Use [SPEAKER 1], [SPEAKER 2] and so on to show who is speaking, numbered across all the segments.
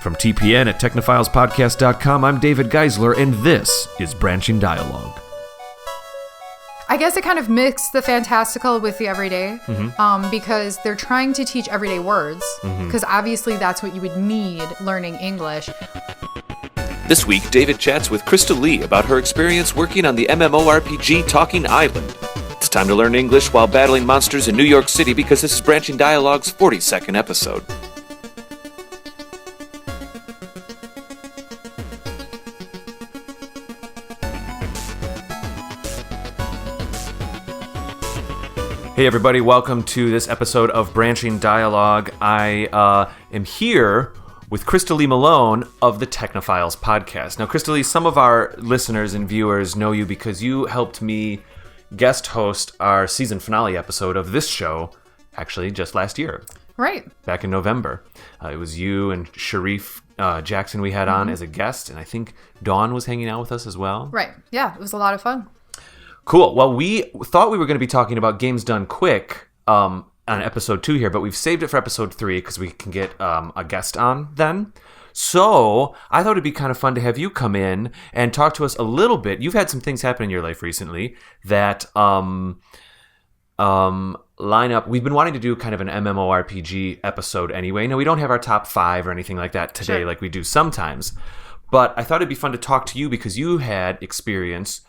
[SPEAKER 1] From TPN at Technophilespodcast.com, I'm David Geisler, and this is Branching Dialogue.
[SPEAKER 2] I guess it kind of mixed the fantastical with the everyday, because they're trying to teach everyday words, because obviously that's what you would need learning English.
[SPEAKER 3] This week, David chats with Krista-Lee about her experience working on the MMORPG Talking Island. It's time to learn English while battling monsters in New York City because this is Branching Dialogue's 42nd episode.
[SPEAKER 1] Hey everybody, welcome to this episode of Branching Dialogue. I am here with Krista-Lee Malone of the Technophiles podcast. Now, Krista-Lee, some of our listeners and viewers know you because you helped me guest host our season finale episode of this show, actually just last year.
[SPEAKER 2] Right.
[SPEAKER 1] Back in November. It was you and Sharif Jackson we had on as a guest, and I think Dawn was hanging out with us as well.
[SPEAKER 2] Right. Yeah, it was a lot of fun.
[SPEAKER 1] Cool. Well, we thought we were going to be talking about games done quick on episode 2 here, but we've saved it for episode 3 because we can get a guest on then. So I thought it'd be kind of fun to have you come in and talk to us a little bit. You've had some things happen in your life recently that line up. We've been wanting to do kind of an MMORPG episode anyway. No, we don't have our top 5 or anything like that today like we do sometimes. But I thought it'd be fun to talk to you because you had experience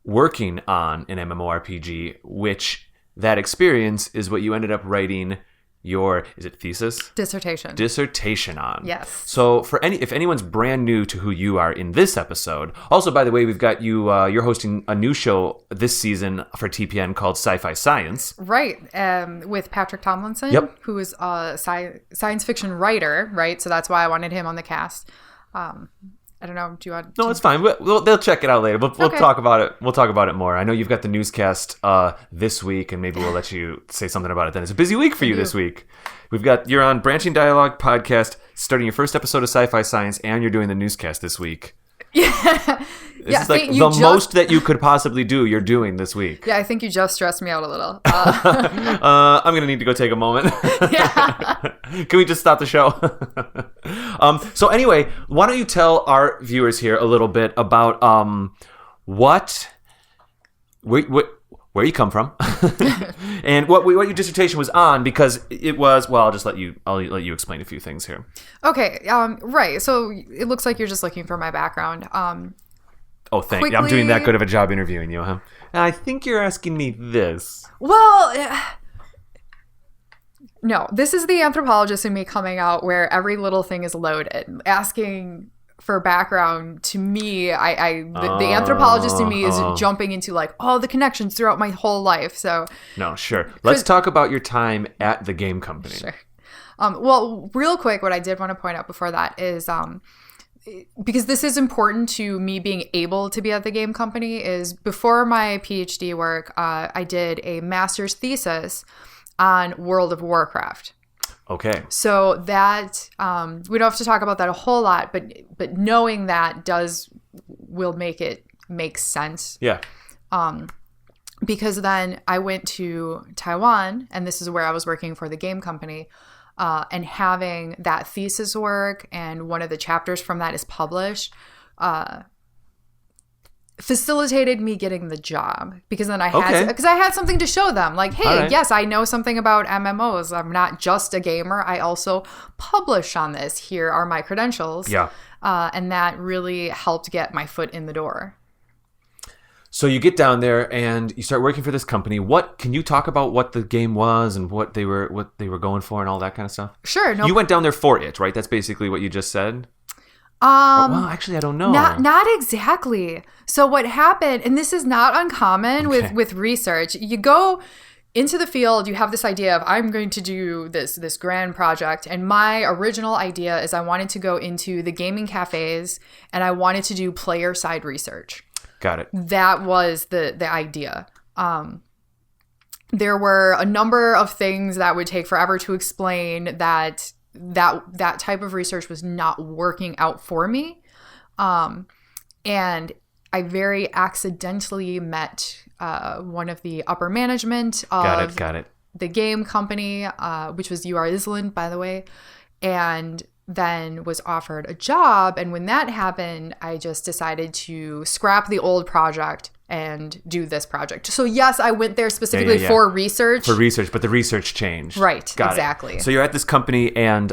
[SPEAKER 1] working on an MMORPG, which that experience is what you ended up writing your, is it thesis? Dissertation on.
[SPEAKER 2] Yes.
[SPEAKER 1] So if anyone's brand new to who you are in this episode, also, by the way, we've got you, you're hosting a new show this season for TPN called Sci-Fi Science.
[SPEAKER 2] Right. With Patrick Tomlinson, who is a science fiction writer, right? So that's why I wanted him on the cast. I don't know. Do you want?
[SPEAKER 1] No, it's fine. They'll check it out later. We'll talk about it. We'll talk about it more. I know you've got the newscast this week, and maybe we'll let you say something about it then. It's a busy week for you this week. You're on Branching Dialogue podcast, starting your first episode of Sci-Fi Science, and you're doing the newscast this week.
[SPEAKER 2] Yeah.
[SPEAKER 1] This is like the most that you could possibly do. You're doing this week.
[SPEAKER 2] Yeah, I think you just stressed me out a little.
[SPEAKER 1] I'm gonna need to go take a moment.
[SPEAKER 2] Yeah.
[SPEAKER 1] Can we just stop the show? So anyway, why don't you tell our viewers here a little bit about where you come from and what your dissertation was on, because it was, well, I'll let you explain a few things here.
[SPEAKER 2] Okay. Right. So it looks like you're just looking for my background.
[SPEAKER 1] Oh, thank you. I'm doing that good of a job interviewing you, huh? I think you're asking me this.
[SPEAKER 2] Well, no, this is the anthropologist in me coming out where every little thing is loaded. Asking for background to me, the anthropologist in me is jumping into like all the connections throughout my whole life. So
[SPEAKER 1] no, sure. Let's talk about your time at the game company.
[SPEAKER 2] Sure. Well, real quick, what I did want to point out before that is because this is important to me being able to be at the game company, is before my PhD work, I did a master's thesis on World of Warcraft.
[SPEAKER 1] Okay.
[SPEAKER 2] So that we don't have to talk about that a whole lot, but knowing that will make it make sense.
[SPEAKER 1] Yeah.
[SPEAKER 2] Because then I went to Taiwan, and this is where I was working for the game company, and having that thesis work and one of the chapters from that is published, facilitated me getting the job, because then I had something to show them, like, hey, yes, I know something about MMOs. I'm not just a gamer. I also publish on this. Here are my credentials.
[SPEAKER 1] Yeah.
[SPEAKER 2] And that really helped get my foot in the door.
[SPEAKER 1] So you get down there and you start working for this company. What can you talk about what the game was and what they were going for and all that kind of stuff?
[SPEAKER 2] Sure. No.
[SPEAKER 1] You went down there for it, right? That's basically what you just said. Well, actually, I don't know.
[SPEAKER 2] Not exactly. So what happened, and this is not uncommon with research, you go into the field, you have this idea of, I'm going to do this grand project. And my original idea is I wanted to go into the gaming cafes and I wanted to do player side research.
[SPEAKER 1] Got it.
[SPEAKER 2] That was the idea. There were a number of things that would take forever to explain that type of research was not working out for me. And I very accidentally met one of the upper management of
[SPEAKER 1] got it.
[SPEAKER 2] the game company, which was UR Island, by the way, and then was offered a job. And when that happened, I just decided to scrap the old project and do this project. So yes, I went there specifically for research.
[SPEAKER 1] For research, but the research changed.
[SPEAKER 2] Right,
[SPEAKER 1] Got
[SPEAKER 2] exactly.
[SPEAKER 1] It. So you're at this company, and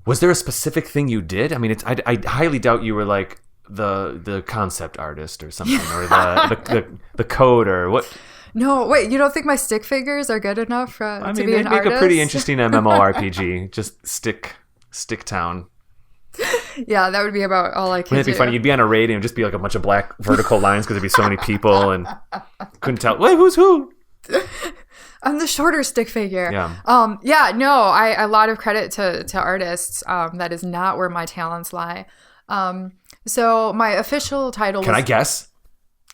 [SPEAKER 1] was there a specific thing you did? I mean, I highly doubt you were like the concept artist or something, or the code or what.
[SPEAKER 2] No, wait, you don't think my stick figures are good enough to be an artist?
[SPEAKER 1] They make a pretty interesting MMORPG. Just stick town.
[SPEAKER 2] Yeah, that would be about all I could do.
[SPEAKER 1] Wouldn't it be funny? You'd be on a raid and it would just be like a bunch of black vertical lines because there'd be so many people and couldn't tell. Wait, who's who?
[SPEAKER 2] I'm the shorter stick figure.
[SPEAKER 1] Yeah.
[SPEAKER 2] A lot of credit to artists. That is not where my talents lie. So my official title was...
[SPEAKER 1] Can I guess?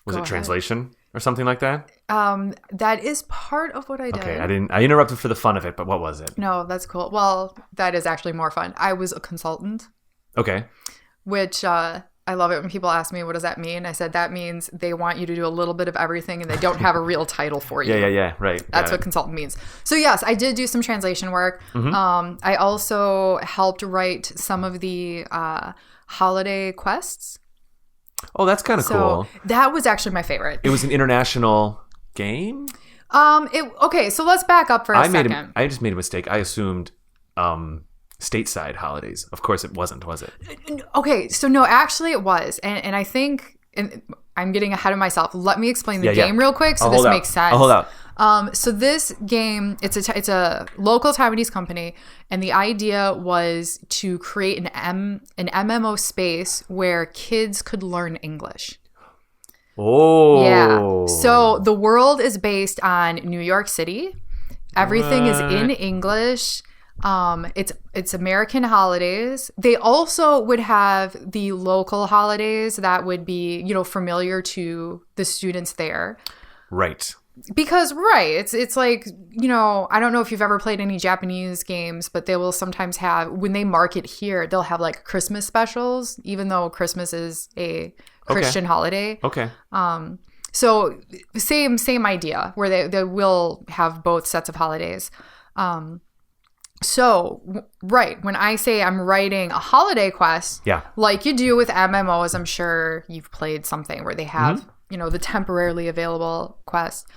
[SPEAKER 1] Was it
[SPEAKER 2] ahead.
[SPEAKER 1] Translation or something like that?
[SPEAKER 2] That is part of what I did.
[SPEAKER 1] Okay, I interrupted for the fun of it, but what was it?
[SPEAKER 2] No, that's cool. Well, that is actually more fun. I was a consultant.
[SPEAKER 1] Okay.
[SPEAKER 2] Which I love it when people ask me, what does that mean? I said, that means they want you to do a little bit of everything and they don't have a real title for you.
[SPEAKER 1] Yeah, right.
[SPEAKER 2] That's what consultant means. So yes, I did do some translation work. Mm-hmm. I also helped write some of the holiday quests.
[SPEAKER 1] Oh, that's kind of cool.
[SPEAKER 2] That was actually my favorite.
[SPEAKER 1] It was an international game?
[SPEAKER 2] Okay, so let's back up for a second.
[SPEAKER 1] I just made a mistake. I assumed stateside holidays. Of course it wasn't, was it?
[SPEAKER 2] Okay, so no, actually it was. And I think I'm getting ahead of myself. Let me explain the game real quick so this makes sense.
[SPEAKER 1] I'll hold out.
[SPEAKER 2] So this game, it's a local Taiwanese company, and the idea was to create an MMO space where kids could learn English.
[SPEAKER 1] Oh.
[SPEAKER 2] Yeah. So the world is based on New York City. Everything is in English. It's American holidays. They also would have the local holidays that would be, familiar to the students there.
[SPEAKER 1] Right.
[SPEAKER 2] Because, it's like, I don't know if you've ever played any Japanese games, but they will sometimes have, when they market here, they'll have like Christmas specials, even though Christmas is a Christian holiday.
[SPEAKER 1] Okay.
[SPEAKER 2] So same idea where they will have both sets of holidays. When I say I'm writing a holiday quest, like you do with MMOs, I'm sure you've played something where they have, the temporarily available quest.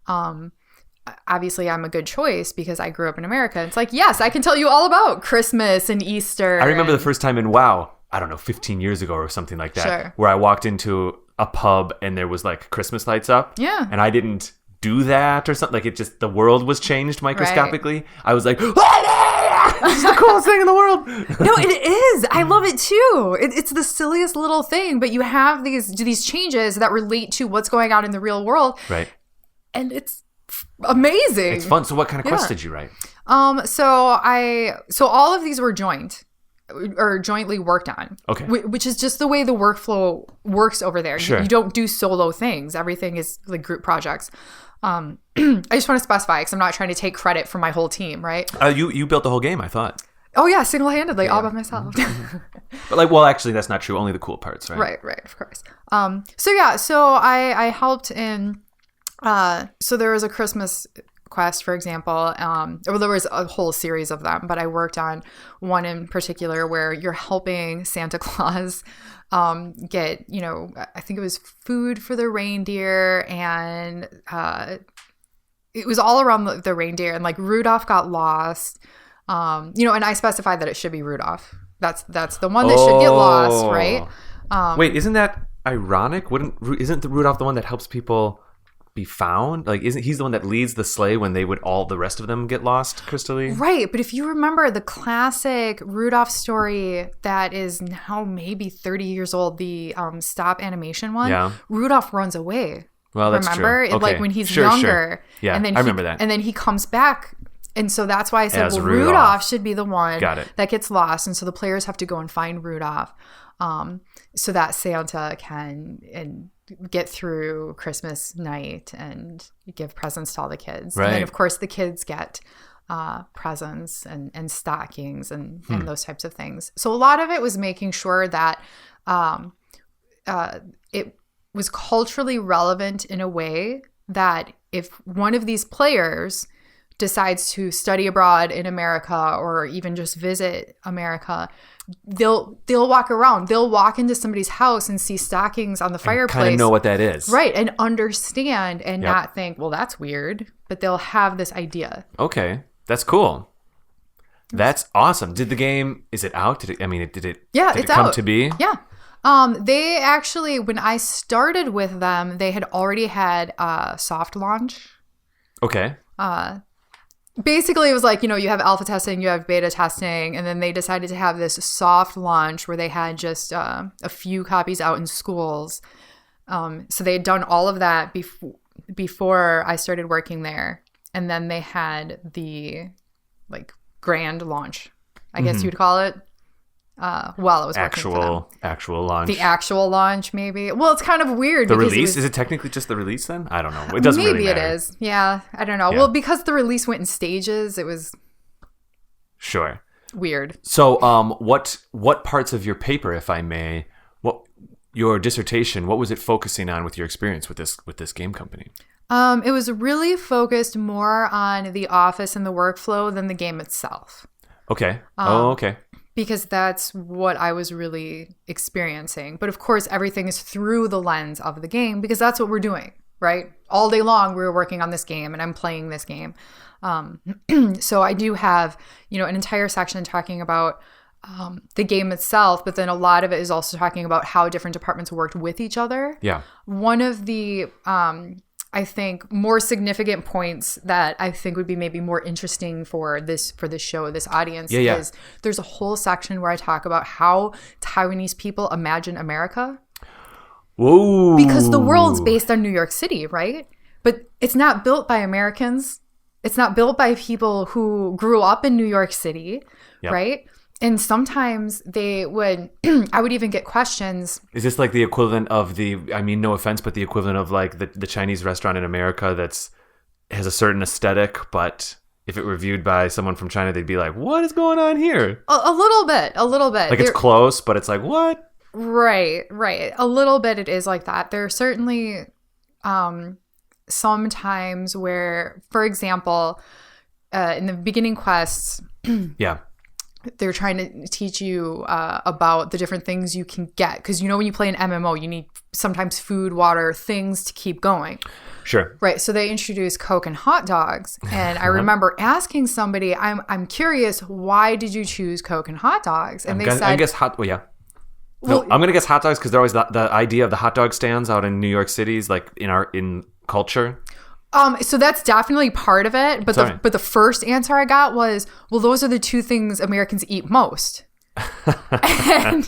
[SPEAKER 2] Obviously I'm a good choice because I grew up in America. It's like, yes, I can tell you all about Christmas and Easter.
[SPEAKER 1] I remember the first time in WoW, I don't know, 15 years ago or something like that, where I walked into a pub and there was like Christmas lights up. Yeah. And I didn't do that or something. Like it just, the world was changed microscopically. Right. I was like, this is the coolest thing in the world.
[SPEAKER 2] No, it is. I love it too. It's the silliest little thing, but you have these changes that relate to what's going on in the real world.
[SPEAKER 1] Right.
[SPEAKER 2] And it's amazing.
[SPEAKER 1] It's fun. So what kind of quests did you write?
[SPEAKER 2] So all of these were jointly worked on. Okay. Which is just the way the workflow works over there. Sure. You don't do solo things. Everything is like group projects. I just want to specify because I'm not trying to take credit for my whole team, right?
[SPEAKER 1] You built the whole game, I thought.
[SPEAKER 2] Oh yeah, single-handedly, all by myself.
[SPEAKER 1] But actually that's not true. Only the cool parts, right?
[SPEAKER 2] Right, of course. So I helped in so there was a Christmas quest, for example. There was a whole series of them, but I worked on one in particular where you're helping Santa Claus get, I think it was food for the reindeer, and it was all around the reindeer, and like Rudolph got lost, and I specified that it should be Rudolph. That's the one that should get lost, right?
[SPEAKER 1] Wait, isn't that ironic? Isn't the Rudolph the one that helps people be found? Like, isn't he's the one that leads the sleigh when all the rest of them get lost, Krista-Lee?
[SPEAKER 2] Right, but if you remember the classic Rudolph story that is now maybe 30 years old, the stop animation one, Rudolph runs away.
[SPEAKER 1] Well, that's
[SPEAKER 2] remember?
[SPEAKER 1] true. Okay.
[SPEAKER 2] Like when he's younger.
[SPEAKER 1] Sure. Yeah,
[SPEAKER 2] and then
[SPEAKER 1] I remember that.
[SPEAKER 2] And then he comes back. And so that's why I said, Rudolph should be the one that gets lost. And so the players have to go and find Rudolph so that Santa can get through Christmas night and give presents to all the kids. Right. And then, of course, the kids get presents and stockings and those types of things. So a lot of it was making sure that it was culturally relevant in a way that if one of these players decides to study abroad in America or even just visit America, they'll walk around. They'll walk into somebody's house and see stockings on the fireplace.
[SPEAKER 1] Kind of know what that is.
[SPEAKER 2] Right. And understand and not think, well, that's weird. But they'll have this idea.
[SPEAKER 1] Okay. That's cool. That's awesome. Did the game, is it out? Did it come to be?
[SPEAKER 2] Yeah. They actually, when I started with them, they had already had a soft launch.
[SPEAKER 1] Okay.
[SPEAKER 2] Basically, it was like, you have alpha testing, you have beta testing, and then they decided to have this soft launch where they had just a few copies out in schools. So they had done all of that before I started working there. And then they had the grand launch, I guess you'd call it. While I was working for them.
[SPEAKER 1] Actual launch.
[SPEAKER 2] The actual launch, maybe. Well, it's kind of weird.
[SPEAKER 1] The release? Is it technically just the release then? I don't know. It doesn't really matter.
[SPEAKER 2] Maybe it is. Yeah, I don't know.
[SPEAKER 1] Yeah.
[SPEAKER 2] Well, because the release went in stages, it was
[SPEAKER 1] sure
[SPEAKER 2] weird.
[SPEAKER 1] So, what parts of your paper, if I may, your dissertation, what was it focusing on with your experience with this game company?
[SPEAKER 2] It was really focused more on the office and the workflow than the game itself.
[SPEAKER 1] Okay. Okay.
[SPEAKER 2] Because that's what I was really experiencing. But of course, everything is through the lens of the game because that's what we're doing, right? All day long, we're working on this game and I'm playing this game. So I do have, an entire section talking about the game itself, but then a lot of it is also talking about how different departments worked with each other.
[SPEAKER 1] Yeah.
[SPEAKER 2] One of the I think more significant points that I think would be maybe more interesting for this show, this audience, is there's a whole section where I talk about how Taiwanese people imagine America.
[SPEAKER 1] Whoa.
[SPEAKER 2] Because the world's based on New York City, right? But it's not built by Americans. It's not built by people who grew up in New York City, right? And sometimes I would even get questions.
[SPEAKER 1] Is this like the equivalent of no offense, but the equivalent of like the Chinese restaurant in America has a certain aesthetic, but if it were viewed by someone from China, they'd be like, what is going on here?
[SPEAKER 2] A little bit.
[SPEAKER 1] Like it's close, but it's like, what?
[SPEAKER 2] Right. A little bit it is like that. There are certainly some times where, for example, in the beginning quests, they're trying to teach you about the different things you can get. Because, when you play an MMO, you need sometimes food, water, things to keep going.
[SPEAKER 1] Sure.
[SPEAKER 2] Right. So they introduced Coke and hot dogs. And I remember asking somebody, I'm curious, why did you choose Coke and hot dogs? And
[SPEAKER 1] I guess I'm going to guess hot dogs because they're always the idea of the hot dog stands out in New York City is like in culture.
[SPEAKER 2] So that's definitely part of it, but the first answer I got was, well, those are the two things Americans eat most. And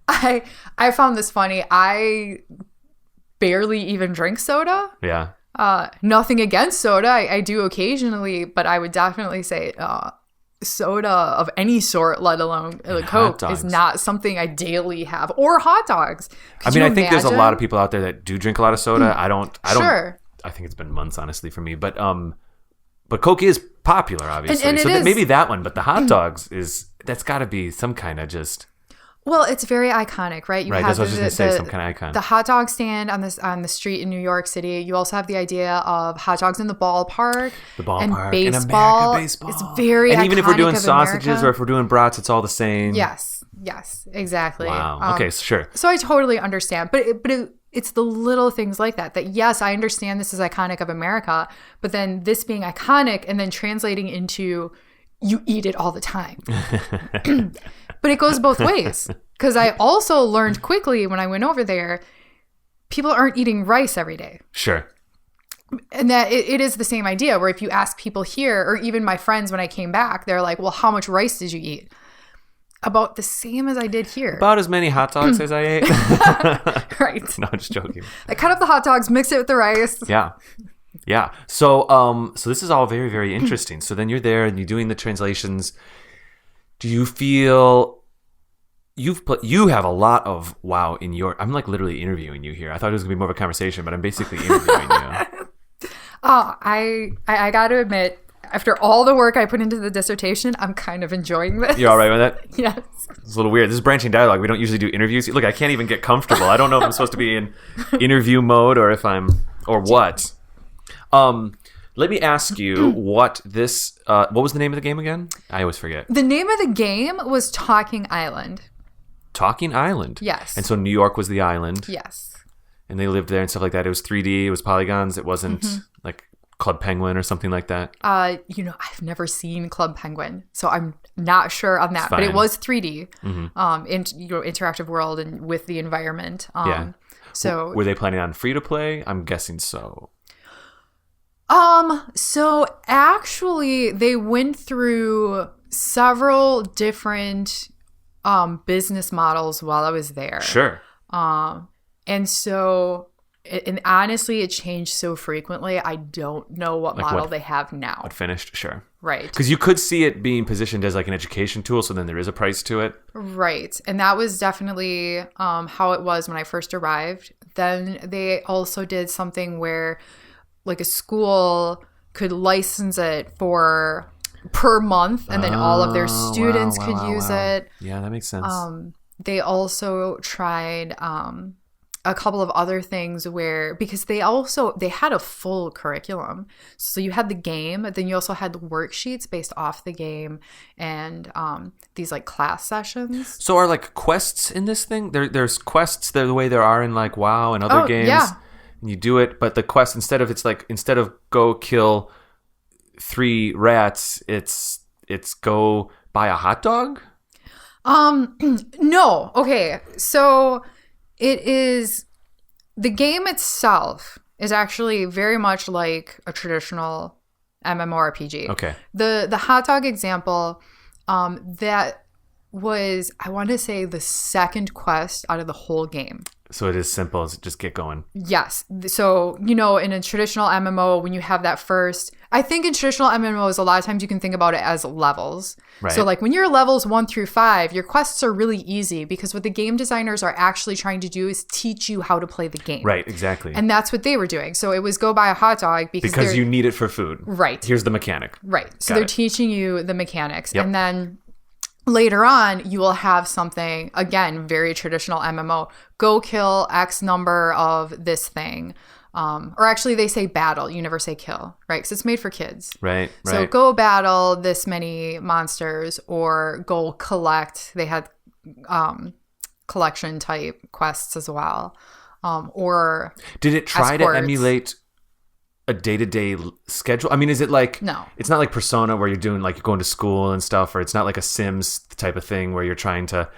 [SPEAKER 2] I found this funny. I barely even drink soda.
[SPEAKER 1] Yeah.
[SPEAKER 2] Nothing against soda. I do occasionally, but I would definitely say soda of any sort, let alone Coke, is not something I daily have, or hot dogs.
[SPEAKER 1] I think there's a lot of people out there that do drink a lot of soda. I don't.
[SPEAKER 2] Sure.
[SPEAKER 1] I think it's been months, honestly, for me. But Coke is popular, obviously.
[SPEAKER 2] And
[SPEAKER 1] so maybe that one. But the hot dogs that's got to be some kind of just.
[SPEAKER 2] Well, it's very iconic, right?
[SPEAKER 1] Right. That's what I was just going to say. Some kind of icon.
[SPEAKER 2] The hot dog stand on the street in New York City. You also have the idea of hot dogs in the ballpark.
[SPEAKER 1] The ballpark.
[SPEAKER 2] And baseball.
[SPEAKER 1] Baseball.
[SPEAKER 2] It's very iconic.
[SPEAKER 1] And even if we're doing sausages
[SPEAKER 2] America.
[SPEAKER 1] or if we're doing brats, it's all the same.
[SPEAKER 2] Yes, exactly.
[SPEAKER 1] Wow. Okay, sure.
[SPEAKER 2] So I totally understand. But it's the little things like that, yes, I understand this is iconic of America, but then this being iconic and then translating into you eat it all the time. But it goes both ways. Because I also learned quickly when I went over there, people aren't eating rice every day.
[SPEAKER 1] Sure.
[SPEAKER 2] And that it is the same idea where if you ask people here, or even my friends when I came back, they're like, well, how much rice did you eat? About the same as I did here.
[SPEAKER 1] About as many hot dogs as I ate.
[SPEAKER 2] Right.
[SPEAKER 1] No, I'm just joking.
[SPEAKER 2] I cut up the hot dogs, mix it with the rice.
[SPEAKER 1] Yeah. So this is all very, very interesting. So then you're there and you're doing the translations. Do you feel you have a lot of wow in your? I'm like literally interviewing you here. I thought it was gonna be more of a conversation, but I'm basically interviewing you.
[SPEAKER 2] I got to admit, after all the work I put into the dissertation, I'm kind of enjoying this.
[SPEAKER 1] You all right with that?
[SPEAKER 2] Yes.
[SPEAKER 1] It's a little weird. This is Branching Dialogue. We don't usually do interviews. Look, I can't even get comfortable. I don't know if I'm supposed to be in interview mode or if I'm Or what? Let me ask you what was the name of the game again? I always forget.
[SPEAKER 2] The name of the game was Talking Island.
[SPEAKER 1] Talking Island?
[SPEAKER 2] Yes.
[SPEAKER 1] And so New York was the island.
[SPEAKER 2] Yes.
[SPEAKER 1] And they lived there and stuff like that. It was 3D. It was polygons. It wasn't like Club Penguin or something like that.
[SPEAKER 2] I've never seen Club Penguin, so I'm not sure on that. But it was 3D, interactive world and with the environment.
[SPEAKER 1] Yeah.
[SPEAKER 2] So
[SPEAKER 1] were they planning on free to play? I'm guessing so.
[SPEAKER 2] So actually, they went through several different business models while I was there.
[SPEAKER 1] Sure.
[SPEAKER 2] And so, and honestly, it changed so frequently. I don't know what model they have now.
[SPEAKER 1] What finished? Sure.
[SPEAKER 2] Right.
[SPEAKER 1] Because you could see it being positioned as like an education tool, so then there is a price to it.
[SPEAKER 2] Right. And that was definitely how it was when I first arrived. Then they also did something where like a school could license it for per month, and then all of their students could use it.
[SPEAKER 1] Yeah, that makes sense.
[SPEAKER 2] They also tried a couple of other things where, because they had a full curriculum. So you had the game, then you also had the worksheets based off the game, and these like class sessions.
[SPEAKER 1] So are like quests in this thing? There's quests the way there are in like WoW and other games.
[SPEAKER 2] Yeah.
[SPEAKER 1] And you do it, but the quest instead of go kill 3 rats, it's go buy a hot dog?
[SPEAKER 2] No. Okay. So it is, the game itself is actually very much like a traditional MMORPG.
[SPEAKER 1] Okay.
[SPEAKER 2] The hot dog example, that was, I want to say, the second quest out of the whole game.
[SPEAKER 1] So it is simple as just get going.
[SPEAKER 2] Yes. So, in a traditional MMO, when you have that first, I think in traditional MMOs, a lot of times you can think about it as levels.
[SPEAKER 1] Right.
[SPEAKER 2] So like when you're levels 1 through 5, your quests are really easy because what the game designers are actually trying to do is teach you how to play the game.
[SPEAKER 1] Right, exactly.
[SPEAKER 2] And that's what they were doing. So it was go buy a hot dog because
[SPEAKER 1] you need it for food.
[SPEAKER 2] Right.
[SPEAKER 1] Here's the mechanic.
[SPEAKER 2] Right. So
[SPEAKER 1] Got
[SPEAKER 2] they're
[SPEAKER 1] it.
[SPEAKER 2] teaching you the mechanics.
[SPEAKER 1] Yep.
[SPEAKER 2] And then later on, you will have something, again, very traditional MMO. Go kill X number of this thing. Or actually, they say battle. You never say kill, right? Because it's made for kids.
[SPEAKER 1] Right.
[SPEAKER 2] So go battle this many monsters, or go collect. They had collection type quests as well. Or
[SPEAKER 1] did it try
[SPEAKER 2] escorts.
[SPEAKER 1] to emulate a day-to-day schedule? I mean, is it like,
[SPEAKER 2] no,
[SPEAKER 1] it's not like Persona where you're doing like you're going to school and stuff, or it's not like a Sims type of thing where you're trying to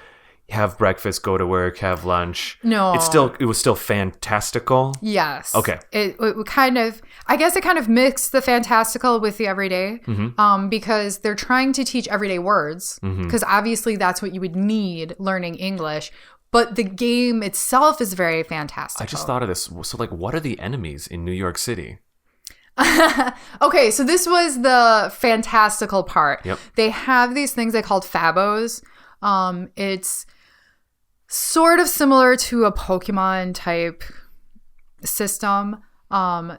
[SPEAKER 1] have breakfast, go to work, have lunch.
[SPEAKER 2] No,
[SPEAKER 1] it was still fantastical.
[SPEAKER 2] Yes.
[SPEAKER 1] Okay.
[SPEAKER 2] It kind of, I guess it kind of mixed the fantastical with the everyday, because they're trying to teach everyday words, because obviously that's what you would need learning English. But the game itself is very fantastical.
[SPEAKER 1] I just thought of this. So like, what are the enemies in New York City?
[SPEAKER 2] Okay, so this was the fantastical part.
[SPEAKER 1] Yep.
[SPEAKER 2] They have these things they called Fabos. It's sort of similar to a Pokemon type system.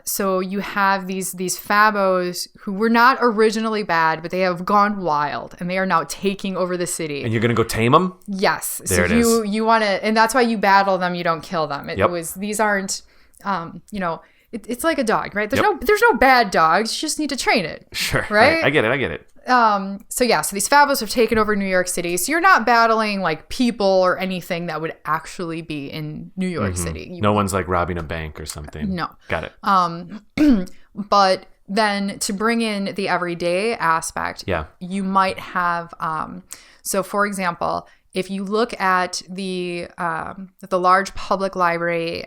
[SPEAKER 2] So you have these Fabos who were not originally bad, but they have gone wild and they are now taking over the city.
[SPEAKER 1] And you're gonna go tame them?
[SPEAKER 2] Yes.
[SPEAKER 1] There it
[SPEAKER 2] so
[SPEAKER 1] is.
[SPEAKER 2] you want to, and that's why you battle them. You don't kill them. It
[SPEAKER 1] Yep.
[SPEAKER 2] was, these aren't, it's like a dog, right? There's
[SPEAKER 1] Yep.
[SPEAKER 2] no bad dogs. You just need to train it.
[SPEAKER 1] Sure.
[SPEAKER 2] Right?
[SPEAKER 1] I get it.
[SPEAKER 2] So these Fabolous have taken over New York City. So you're not battling like people or anything that would actually be in New York City.
[SPEAKER 1] No one's like robbing a bank or something.
[SPEAKER 2] No.
[SPEAKER 1] Got it.
[SPEAKER 2] But then to bring in the everyday aspect, you might have, so for example, if you look at the large public library,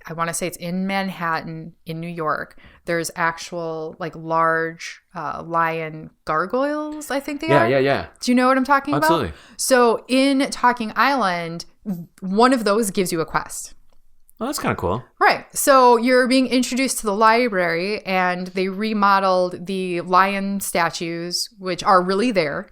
[SPEAKER 2] I want to say it's in Manhattan in New York, there's actual like large lion gargoyles, I think they are.
[SPEAKER 1] Yeah.
[SPEAKER 2] Do you know what I'm talking
[SPEAKER 1] Absolutely.
[SPEAKER 2] about? So in Talking Island, one of those gives you a quest.
[SPEAKER 1] Oh, that's kind of cool.
[SPEAKER 2] Right. So you're being introduced to the library, and they remodeled the lion statues, which are really there.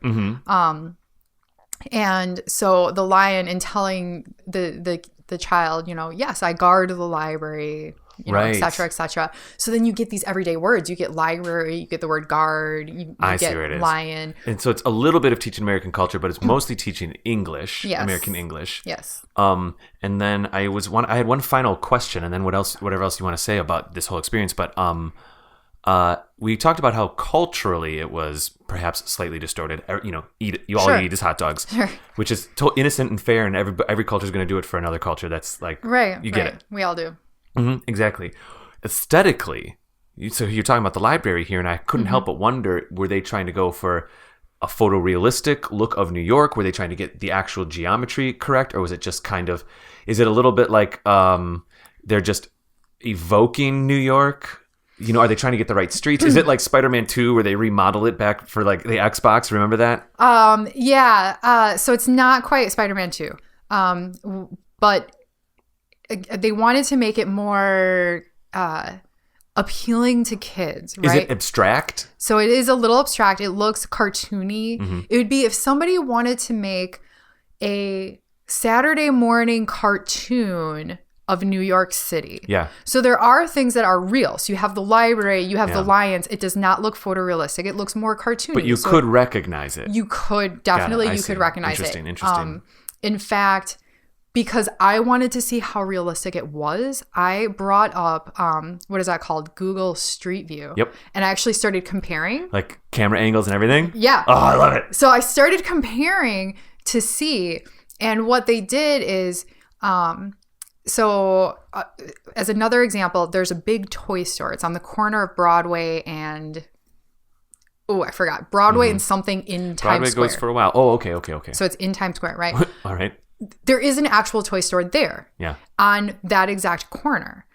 [SPEAKER 2] And so the lion, in telling the child, yes, I guard the library, et cetera, et cetera. So then you get these everyday words. You get library, you get the word guard, you get lion.
[SPEAKER 1] And so it's a little bit of teaching American culture, but it's mostly teaching English, American English.
[SPEAKER 2] Yes.
[SPEAKER 1] And then I had one final question, and then whatever else you want to say about this whole experience. But we talked about how culturally it was perhaps slightly distorted. You all you eat is hot dogs, which is innocent and fair, and every culture is going to do it for another culture. That's like you get it.
[SPEAKER 2] We all do.
[SPEAKER 1] Mm-hmm, exactly. Aesthetically, so you're talking about the library here, and I couldn't help but wonder: were they trying to go for a photorealistic look of New York? Were they trying to get the actual geometry correct, or was it just kind of? Is it a little bit like they're just evoking New York? Are they trying to get the right streets? Is it like Spider-Man 2 where they remodel it back for like the Xbox? Remember that?
[SPEAKER 2] Yeah. So it's not quite Spider-Man 2. But they wanted to make it more appealing to kids, right?
[SPEAKER 1] Is it abstract?
[SPEAKER 2] So it is a little abstract. It looks cartoony. Mm-hmm. It would be if somebody wanted to make a Saturday morning cartoon of New York City.
[SPEAKER 1] Yeah.
[SPEAKER 2] So there are things that are real. So you have the library, you have the lions. It does not look photorealistic. It looks more cartoony.
[SPEAKER 1] But you could recognize it.
[SPEAKER 2] You could definitely. You could recognize it.
[SPEAKER 1] Interesting.
[SPEAKER 2] In fact, because I wanted to see how realistic it was, I brought up what is that called? Google Street View.
[SPEAKER 1] Yep.
[SPEAKER 2] And I actually started comparing,
[SPEAKER 1] like camera angles and everything.
[SPEAKER 2] Yeah.
[SPEAKER 1] Oh, I love it.
[SPEAKER 2] So I started comparing to see, and what they did is. So as another example, there's a big toy store. It's on the corner of Broadway and, I forgot. Broadway and something in Times Square.
[SPEAKER 1] Broadway goes for a while. Oh, okay.
[SPEAKER 2] So it's in Times Square, right?
[SPEAKER 1] All right.
[SPEAKER 2] There is an actual toy store there.
[SPEAKER 1] Yeah.
[SPEAKER 2] On that exact corner.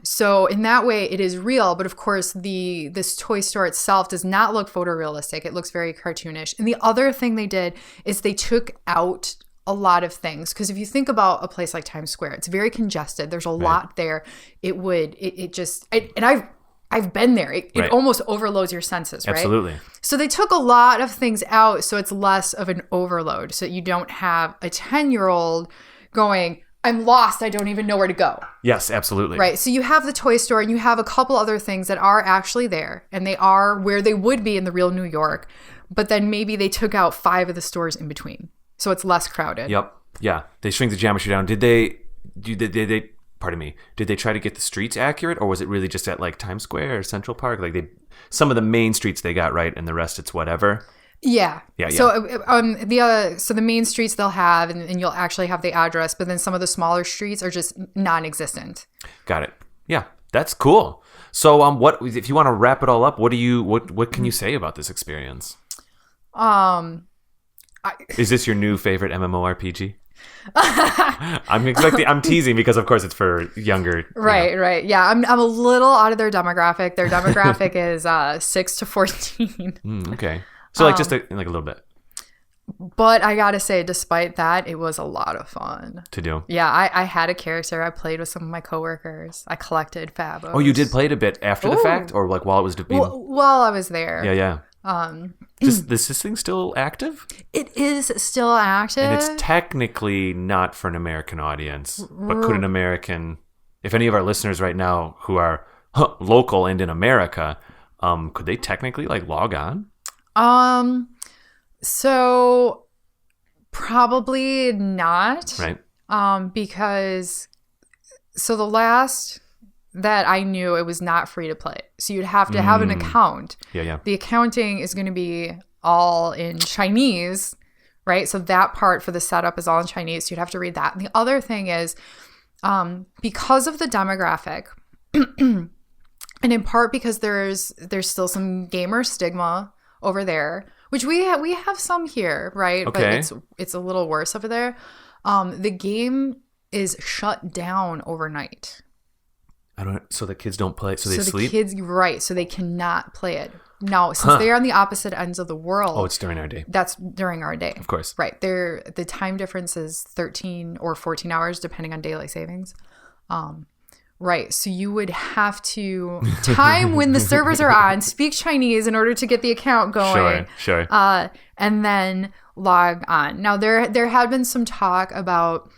[SPEAKER 2] So in that way, it is real. But of course, this toy store itself does not look photorealistic. It looks very cartoonish. And the other thing they did is they took out a lot of things, because if you think about a place like Times Square, it's very congested. There's a lot there. I've been there. It almost overloads your senses, right?
[SPEAKER 1] Absolutely.
[SPEAKER 2] So they took a lot of things out, so it's less of an overload. So you don't have a 10-year-old going, I'm lost. I don't even know where to go.
[SPEAKER 1] Yes, absolutely.
[SPEAKER 2] Right. So you have the toy store, and you have a couple other things that are actually there, and they are where they would be in the real New York. But then maybe they took out 5 of the stores in between. So it's less crowded.
[SPEAKER 1] Yep. Yeah. They shrink the geometry down. Did they pardon me, did they try to get the streets accurate, or was it really just at like Times Square or Central Park? Like some of the main streets they got right, and the rest it's whatever.
[SPEAKER 2] Yeah. So the main streets they'll have, and you'll actually have the address, but then some of the smaller streets are just non-existent.
[SPEAKER 1] Got it. Yeah. That's cool. So what if you want to wrap it all up, what can you say about this experience? Is this your new favorite MMORPG? I'm teasing because of course it's for younger.
[SPEAKER 2] Right. Yeah, I'm a little out of their demographic. Their demographic is 6 to 14.
[SPEAKER 1] Okay. So like just like a little bit.
[SPEAKER 2] But I gotta say, despite that, it was a lot of fun
[SPEAKER 1] to do.
[SPEAKER 2] Yeah, I had a character. I played with some of my coworkers. I collected Fabolous.
[SPEAKER 1] Oh, you did play it a bit after the fact, or like while it was being...
[SPEAKER 2] While I was there.
[SPEAKER 1] Yeah. Is this thing still active?
[SPEAKER 2] It is still active.
[SPEAKER 1] And it's technically not for an American audience. But could an American, if any of our listeners right now who are local and in America, could they technically like log on?
[SPEAKER 2] So probably not.
[SPEAKER 1] Right.
[SPEAKER 2] Because the last that I knew, it was not free to play. So you'd have to have an account.
[SPEAKER 1] Yeah.
[SPEAKER 2] The accounting is going to be all in Chinese, right? So that part for the setup is all in Chinese. So you'd have to read that. And the other thing is, because of the demographic, and in part because there's still some gamer stigma over there, which we have some here, right?
[SPEAKER 1] Okay.
[SPEAKER 2] But it's a little worse over there. The game is shut down overnight.
[SPEAKER 1] So the kids don't play, so they sleep?
[SPEAKER 2] Right, so they cannot play it. Now, since they are on the opposite ends of the world...
[SPEAKER 1] Oh, it's during our day.
[SPEAKER 2] That's during our day.
[SPEAKER 1] Of course.
[SPEAKER 2] Right. The time difference is 13 or 14 hours, depending on daylight savings. Right, so you would have to time when the servers are on, speak Chinese in order to get the account going.
[SPEAKER 1] Sure.
[SPEAKER 2] And then log on. Now, there had been some talk about...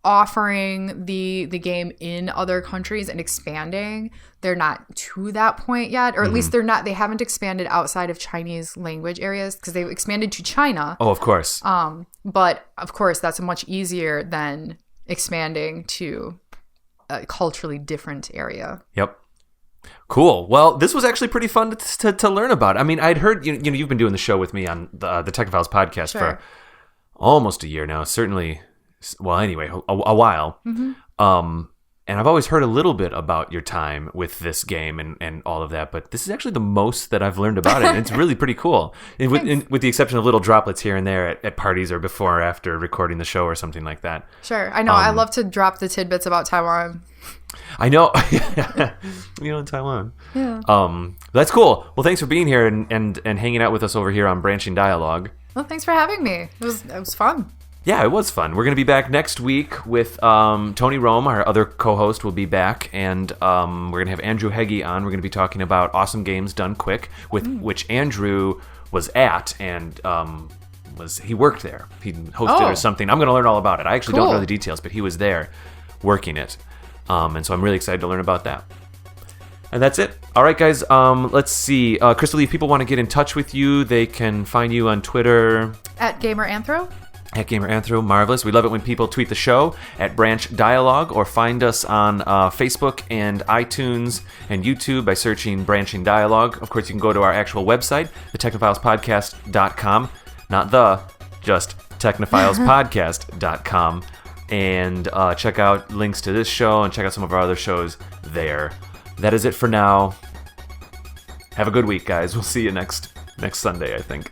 [SPEAKER 2] offering the game in other countries and expanding. They're not to that point yet, or at least they haven't expanded outside of Chinese language areas, because they've expanded to China.
[SPEAKER 1] Oh, of course.
[SPEAKER 2] But of course, that's much easier than expanding to a culturally different area.
[SPEAKER 1] Yep. Cool. Well, this was actually pretty fun to learn about. I mean, I'd heard, you know, you've been doing the show with me on the Technophiles podcast for almost a year now. Certainly, well, anyway, a while. And I've always heard a little bit about your time with this game and all of that, but this is actually the most that I've learned about it. And it's really pretty cool. With the exception of little droplets here and there at parties or before or after recording the show or something like that.
[SPEAKER 2] Sure. I know. I love to drop the tidbits about Taiwan.
[SPEAKER 1] I know. You know, in Taiwan.
[SPEAKER 2] Yeah.
[SPEAKER 1] That's cool. Well, thanks for being here and hanging out with us over here on Branching Dialogue.
[SPEAKER 2] Well, thanks for having me. It was fun.
[SPEAKER 1] Yeah, it was fun. We're going to be back next week with Tony Rome, our other co-host, will be back, and we're going to have Andrew Heggie on. We're going to be talking about awesome games done quick, with which Andrew was at, and he worked there. He hosted or something. I'm going to learn all about it. I actually don't know the details, but he was there working it, and so I'm really excited to learn about that. And that's it. All right, guys, let's see. Krista-Lee, if people want to get in touch with you, they can find you on Twitter.
[SPEAKER 2] At GamerAnthro.
[SPEAKER 1] At GamerAnthro, marvelous. We love it when people tweet the show at Branch Dialogue, or find us on Facebook and iTunes and YouTube by searching Branching Dialogue. Of course, you can go to our actual website, thetechnophilespodcast.com. Not just technophilespodcast.com. And check out links to this show and check out some of our other shows there. That is it for now. Have a good week, guys. We'll see you next Sunday, I think.